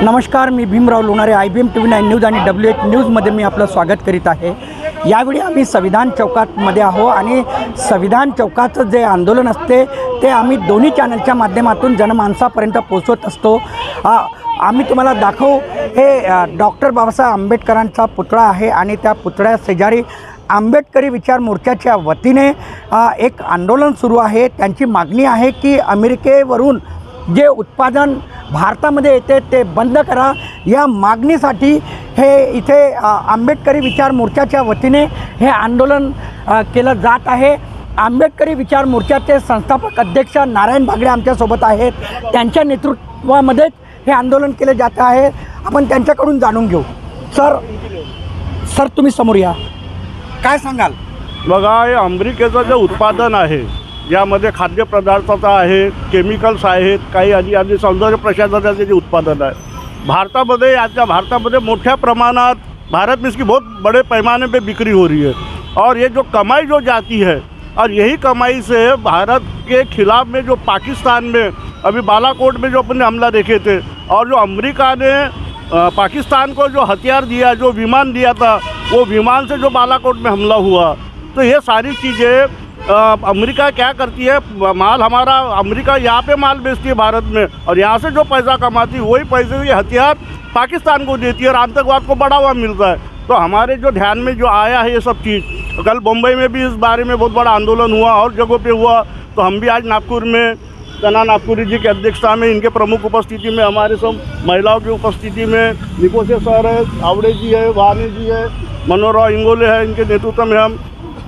नमस्कार, मी Bhimrao Lonare, IBM TV9 news आणि WH न्यूजमध्ये मी आपलं स्वागत करीत आहे। यावेळी आम्ही संविधान चौकामध्ये आहो आणि संविधान चौकाचं जे आंदोलन असते ते आम्ही दोन्ही चॅनलच्या माध्यमातून जनमानसापर्यंत पोहोचवत असतो। आम्ही तुम्हाला दाखवू, हे डॉक्टर बाबासाहेब आंबेडकरांचा पुतळा आहे आणि त्या पुतळ्या शेजारी आंबेडकरी विचार मोर्चाच्या वतीने एक आंदोलन सुरू आहे। त्यांची मागणी आहे की अमेरिकेवरून जे उत्पादन भारतामध्ये येते ते बंद करा। या मागणीसाठी हे इथे आंबेडकरी विचार मोर्चाच्या वतीने हे आंदोलन केलं जात आहे। आंबेडकरी विचार मोर्चाचे संस्थापक अध्यक्ष नारायण बागडे आमच्यासोबत आहेत। त्यांच्या नेतृत्वामध्ये हे आंदोलन केले जात आहे। आपण त्यांच्याकडून जाणून घेऊ। सर तुम्ही समोर या, काय सांगाल? बघा, हे अमेरिकेचं जे उत्पादन आहे यामध्ये खाद्यपदार्थाचं आहे, केमिकल्स आहेत, काही आणि सौंदर्य प्रसाधनाचे जे उत्पादन आहे भारतामध्ये मोठ्या प्रमाणात भारत में इसकी बहुत बड़े पैमाने पे बिक्री हो रही है। और ये जो कमाई जो जाती है और यही कमाई से भारत के खिलाफ में जो पाकिस्तान में अभी बालाकोट में जो अपने हमला देखे थे और जो अमेरिका ने पाकिस्तान को जो हथियार दिया, जो विमान दिया था, वो विमान से जो बालाकोट में हमला हुआ, तो ये सारी चीज़ें अमेरिका क्या करती है, माल हमारा अमेरिका यहाँ पे माल बेचती है भारत में और यहाँ से जो पैसा कमाती है वही पैसे ये हथियार पाकिस्तान को देती है और आतंकवाद को बढ़ावा मिलता है। तो हमारे जो ध्यान में जो आया है ये सब चीज़, कल मुंबई में भी इस बारे में बहुत बड़ा आंदोलन हुआ और जगहों पे हुआ, तो हम भी आज नागपुर में तना नागपुरी जी की अध्यक्षता में, इनके प्रमुख उपस्थिति में, हमारे सब महिलाओं की उपस्थिति में, निकोसे सर है, आवड़े जी है, वानी जी है, मनोहर इंगोले है, इनके नेतृत्व में हम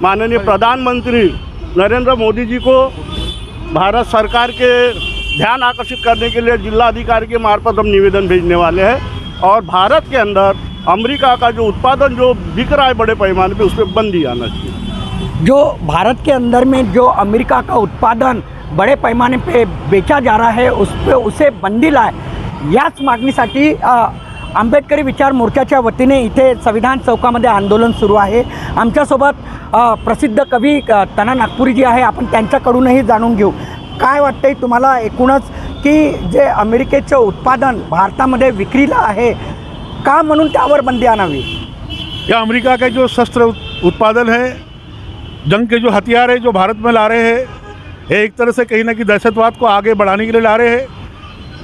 माननीय प्रधानमंत्री नरेंद्र मोदी जी को भारत सरकार के ध्यान आकर्षित करने के लिए जिलाधिकारी के मार्फत हम निवेदन भेजने वाले हैं और भारत के अंदर अमेरिका का जो उत्पादन जो बिक रहा है बड़े पैमाने पे, उस पर बंदी आना चाहिए। जो भारत के अंदर में जो अमेरिका का उत्पादन बड़े पैमाने पे बेचा जा रहा है उसे बंदी लाए, याच मागणीसाठी आंबेडकरी विचार मोर्चाच्या वतीने इथे संविधान चौकामध्ये आंदोलन सुरू आहे। आमच्यासोबत प्रसिद्ध कवी तना नागपुरी जी आहे, आपण त्यांच्याकडूनही जाणून घेऊ। काय वाटतंय तुम्हाला एकूणच की जे अमेरिकेचं उत्पादन भारतामध्ये विक्रीला आहे, का म्हणून त्यावर बंदी आणावी? या अमेरिका का जो शस्त्र उत्पादन है, जंग के जो हथियार है जो भारत में ला रहे हैं, ये एक तरह से कहीं ना कहीं दहशतवाद को आगे बढ़ाने के लिए ला रहे हैं।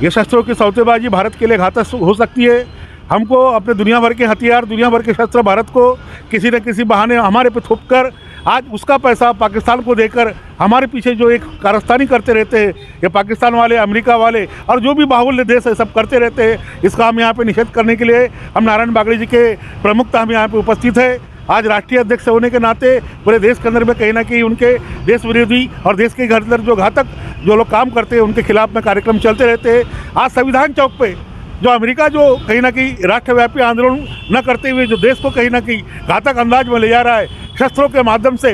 ये शस्त्रों की सौदेबाजी भारत के लिए घातक हो सकती है। हमको अपने दुनिया भर के हथियार, दुनिया भर के शस्त्र भारत को किसी न किसी बहाने हमारे पे थोप कर आज उसका पैसा पाकिस्तान को देकर हमारे पीछे जो एक कारस्तानी करते रहते हैं, ये पाकिस्तान वाले, अमेरिका वाले और जो भी बाहुल्य देश है सब करते रहते हैं। इसका हम यहाँ पे निषेध करने के लिए हम नारायण बागड़े जी के प्रमुखता हम यहाँ पे उपस्थित है। आज राष्ट्रीय अध्यक्ष होने के नाते पूरे देश के अंदर में कहीं ना कहीं उनके देश विरोधी और देश के अंदर जो घातक जो लोग काम करते हैं उनके खिलाफ में कार्यक्रम चलते रहते हैं। आज संविधान चौक पे जो अमेरिका जो कहीं ना कहीं राष्ट्रव्यापी आंदोलन न करते हुए जो देश को कहीं ना कहीं घातक अंदाज में ले जा रहा है, शस्त्रों के माध्यम से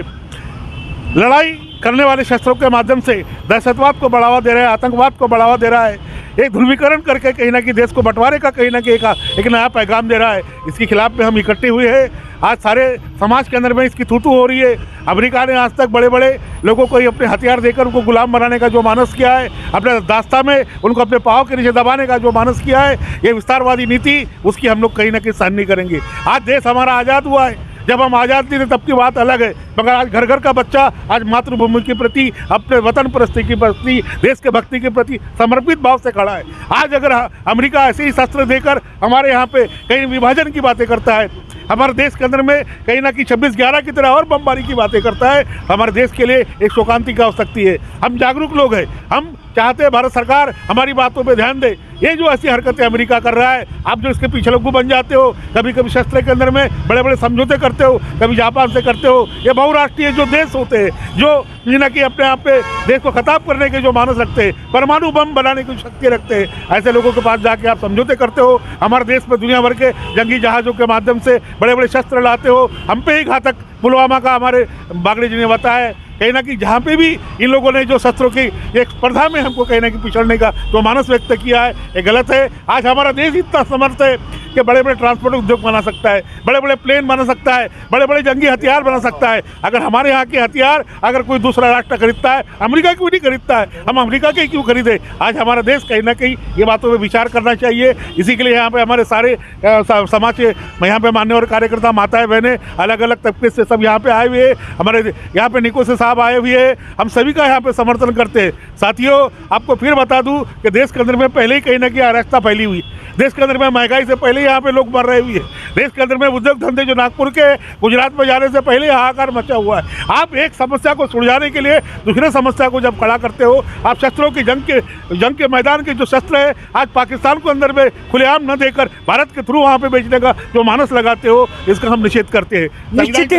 लड़ाई करने वाले शस्त्रों के माध्यम से दहशतवाद को बढ़ावा दे रहा है, आतंकवाद को बढ़ावा दे रहा है, एक ध्रुवीकरण करके कहीं ना कहीं देश को बंटवारे का कहीं ना कहीं एक नया पैगाम दे रहा है। इसके खिलाफ में हम इकट्ठे हुए हैं। आज सारे समाज के अंदर में इसकी थूथू हो रही है। अमेरिका ने आज तक बड़े बड़े लोगों को अपने हथियार देकर उनको गुलाम बनाने का जो मानस किया है, अपने दास्ता में उनको अपने पाँव के नीचे दबाने का जो मानस किया है, ये विस्तारवादी नीति, उसकी हम लोग कहीं ना कहीं सहन नहीं करेंगे। आज देश हमारा आज़ाद हुआ है, जब हम आज़ाद नहीं थे तब की बात अलग है, मगर आज घर घर का बच्चा आज मातृभूमि के प्रति, अपने वतन परस्ती के प्रति, देश के भक्ति के प्रति समर्पित भाव से खड़ा है। आज अगर अमेरिका ऐसे ही शस्त्र देकर हमारे यहाँ पे कहीं विभाजन की बातें करता है, हमारे देश के अंदर में कहीं ना कहीं 26/11 की तरह और बमबारी की बातें करता है, हमारे देश के लिए एक शोकांतिका हो सकती है। हम जागरूक लोग हैं, हम चाहते हैं भारत सरकार हमारी बातों पे ध्यान दे। ये जो ऐसी हरकतें अमेरिका कर रहा है, आप जो इसके पीछे लोगों बन जाते हो, कभी कभी शस्त्र के अंदर में बड़े बड़े समझौते करते हो, कभी जापान से करते हो। ये बहुराष्ट्रीय जो देश होते हैं, जो कहीं ना कहीं अपने आप पे देश को खताब करने के जो मानस रखते हैं, परमाणु बम बनाने की शक्ति रखते हैं, ऐसे लोगों के पास जाके आप समझौते करते हो। हमारे देश में दुनिया भर के जंगी जहाज़ों के माध्यम से बड़े बड़े शस्त्र लाते हो। हम पे ही घातक पुलवामा का हमारे बागड़े जी ने बताया, कहीं ना कहीं जहाँ पे भी इन लोगों ने जो शस्त्रों की एक स्पर्धा में हमको कहीं ना कहीं पिछड़ने का जो मानस व्यक्त किया है, ये गलत है। आज हमारा देश इतना समर्थ है कि बड़े बड़े ट्रांसपोर्ट उद्योग बना सकता है, बड़े बड़े प्लेन बना सकता है, बड़े बड़े जंगी हथियार बना सकता है। अगर हमारे यहाँ के हथियार अगर कोई दूसरा राष्ट्र खरीदता है, अमेरिका क्यों नहीं खरीदता है, हम अमेरिका के क्यों खरीदे? आज हमारा देश कहीं ना कहीं ये बातों पर विचार करना चाहिए। इसी के लिए यहाँ पे हमारे सारे समाज के यहाँ पे मान्यवर कार्यकर्ता, माताएं, बहनें, अलग अलग तबके से सब यहाँ पे आए हुए हैं। हमारे यहाँ पे निको से साहब आए हुए हैं। हम सभी का यहाँ पे समर्थन करते हैं। साथियों, आपको फिर बता दूं कि देश के अंदर में पहले ही कहीं ना कहीं अराजकता फैली हुई है। देश के अंदर में महंगाई से पहले यहाँ पे लोग मर रहे हुए हैं। देश के अंदर में उद्योग धंधे जो नागपुर के गुजरात में जाने से पहले हाहाकार मचा हुआ है। आप एक समस्या को सुलझाने के लिए दूसरे समस्या को जब खड़ा करते हो, आप शस्त्रों की जंग के मैदान के जो शस्त्र है आज पाकिस्तान को अंदर में खुलेआम न देकर भारत के थ्रू वहाँ पे बेचने का जो मानस लगाते हो, इसका हम निषेध करते हैं।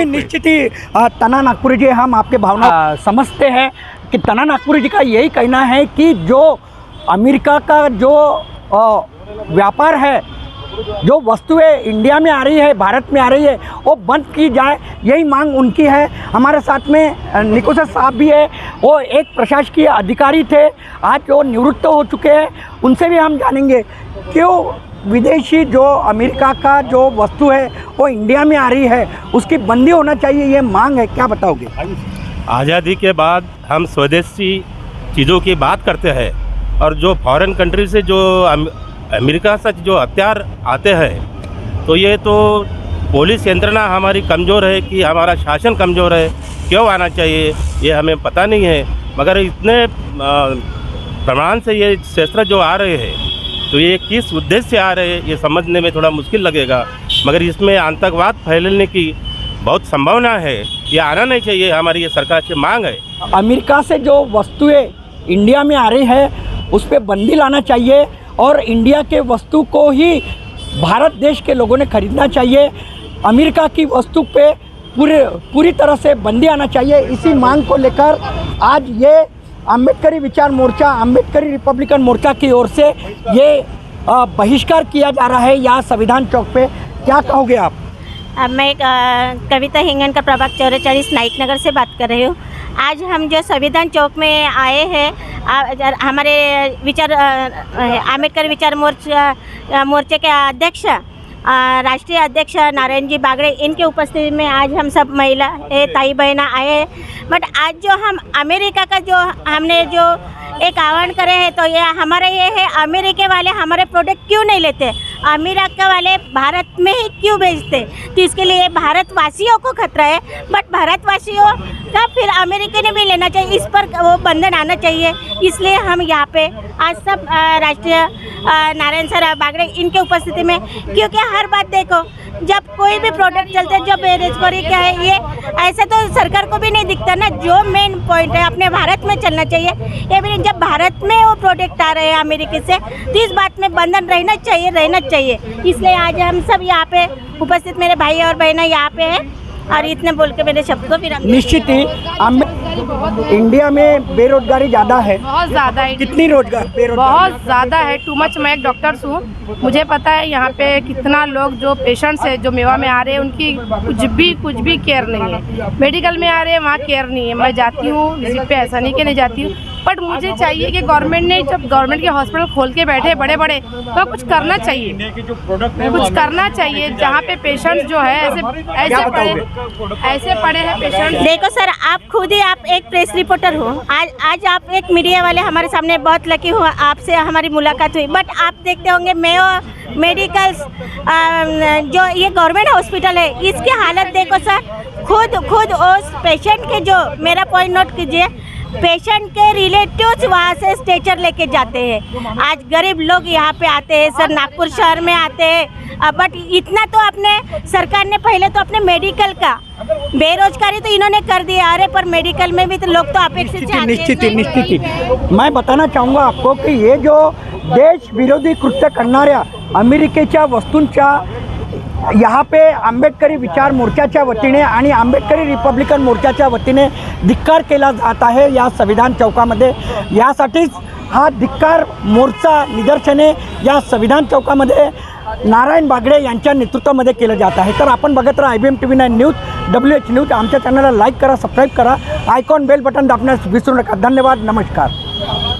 निश्चित ही तना नागपुरी जी, हम आपके भावना समझते हैं कि तना नागपुरी जी का यही कहना है कि जो अमेरिका का जो व्यापार है, जो वस्तुएं इंडिया में आ रही है, भारत में आ रही है, वो बंद की जाए, यही मांग उनकी है। हमारे साथ में निकोसर साहब भी है, वो एक प्रशासकीय अधिकारी थे, आज वो निवृत्त हो चुके हैं। उनसे भी हम जानेंगे क्यों विदेशी जो अमेरिका का जो वस्तु है वो इंडिया में आ रही है, उसकी बंदी होना चाहिए, ये मांग है। क्या बताओगे? आज़ादी के बाद हम स्वदेशी चीज़ों की बात करते हैं और जो फॉरेन कंट्री से जो अमेरिका से जो हथियार आते हैं, तो ये तो पुलिस यंत्रणा हमारी कमज़ोर है कि हमारा शासन कमज़ोर है, क्यों आना चाहिए ये हमें पता नहीं है। मगर इतने प्रमाण से ये शस्त्र जो आ रहे हैं, तो ये किस उद्देश्य से आ रहे हैं ये समझने में थोड़ा मुश्किल लगेगा। मगर इसमें आतंकवाद फैलने की बहुत संभावना है, ये आना नहीं चाहिए, हमारी ये सरकार से मांग है। अमेरिका से जो वस्तुएं इंडिया में आ रही है उस पर बंदी लाना चाहिए और इंडिया के वस्तु को ही भारत देश के लोगों ने खरीदना चाहिए। अमेरिका की वस्तु पे पूरी तरह से बंदी आना चाहिए। इसी मांग को लेकर आज ये अम्बेडकरी विचार मोर्चा, अम्बेडकरी रिपब्लिकन मोर्चा की ओर से ये बहिष्कार किया जा रहा है यहाँ संविधान चौक पे। क्या कहोगे आप? मैं कविता हिंगन का प्रभाग 44 नाइक नगर से बात कर रही हूँ। आज हम जो संविधान चौक में आए हैं, हमारे अम्बेडकर विचार मोर्चे के अध्यक्ष, राष्ट्रीय अध्यक्ष नारायण जी बागड़े, इनके उपस्थिति में आज हम सब महिला ताई बहना आए हैं। बट आज जो हम अमेरिका का जो हमने जो एक आह्वान करे हैं, तो ये हमारा ये है, अमेरिका वाले हमारे प्रोडक्ट क्यों नहीं लेते, अमेरिका वाले भारत में ही क्यों भेजते? तो इसके लिए भारतवासियों को खतरा है, बट भारतवासियों का फिर अमेरिका ने भी लेना चाहिए, इस पर वो बंधन आना चाहिए। इसलिए हम यहाँ पे आज सब राष्ट्रीय नारायण सर बागड़े इनके उपस्थिति में, क्योंकि हर बात देखो, जब कोई भी प्रोडक्ट चलते हैं, जो बेरोजगारी क्या है, ये ऐसे तो सरकार को भी नहीं दिखता ना। जो मेन पॉइंट है अपने भारत में चलना चाहिए, ये भी जब भारत में वो प्रोडक्ट आ रहे हैं अमेरिका से, तो इस बात में बंधन रहना चाहिए। इसलिए आज हम सब यहाँ पे उपस्थित, मेरे भाई और बहनें यहाँ पे हैं, और इतने बोल के मेरे शब्द को फिर निश्चित ही इंडिया में बेरोजगारी ज़्यादा है, बहुत ज़्यादा है। कितनी बेरोजगारी? बहुत ज़्यादा है, टू मच। मैं एक डॉक्टर हूँ, मुझे पता है यहाँ पे कितना लोग जो पेशेंट्स है जो मेवा में आ रहे हैं, उनकी कुछ भी केयर नहीं है। मेडिकल में आ रहे हैं, वहाँ केयर नहीं है। मैं जाती हूँ विजिट पे, ऐसा नहीं कि नहीं जाती हूँ, बट मुझे चाहिए कि गवर्नमेंट ने जब गवर्नमेंट के हॉस्पिटल खोल के बैठे बड़े तो कुछ करना चाहिए, कुछ करना चाहिए। जहाँ पे पेशेंट्स जो है ऐसे पड़े हैं पेशेंट्स। देखो सर, आप खुद ही आप एक प्रेस रिपोर्टर हो, आज आप एक मीडिया वाले हमारे सामने, बहुत लकी हुआ आपसे हमारी मुलाकात हुई। बट आप देखते होंगे मेडिकल्स जो ये गवर्नमेंट हॉस्पिटल है, इसकी हालत देखो सर। खुद उस पेशेंट के, जो मेरा पॉइंट नोट कीजिए, पेशेंट के रिलेटिव्स वहाँ से स्ट्रेचर लेके जाते हैं। आज गरीब लोग यहाँ पे आते हैं सर, नागपुर शहर में आते हैं, बट इतना तो अपने सरकार ने पहले तो अपने मेडिकल का, बेरोजगारी तो इन्होंने कर दिया, अरे पर मेडिकल में भी तो लोग तो अपेक्षित से निश्चित ही मैं बताना चाहूँगा आपको कि ये जो देश विरोधी कृत्य करणाऱ्या अमेरिकेच्या वस्तूंच्या यहाँ पे आंबेडकरी विचार मोर्चाच्या वतीने आणि आंबेडकरी रिपब्लिकन मोर्चाच्या वतीने धिक्कार केला जात आहे या संविधान चौकामध्ये। यासाठीच हा धिक्कार मोर्चा निदर्शने या संविधान चौकामध्ये नारायण बागड़े यांच्या नेतृत्वामध्ये केलं जात आहे। तर आपण बघत राहा IBM TV 9 news, WH news. आमच्या चॅनलला लाईक करा, सबस्क्राईब करा, आयकॉन बेल बटन दाबण्यास विसरू नका। धन्यवाद, नमस्कार।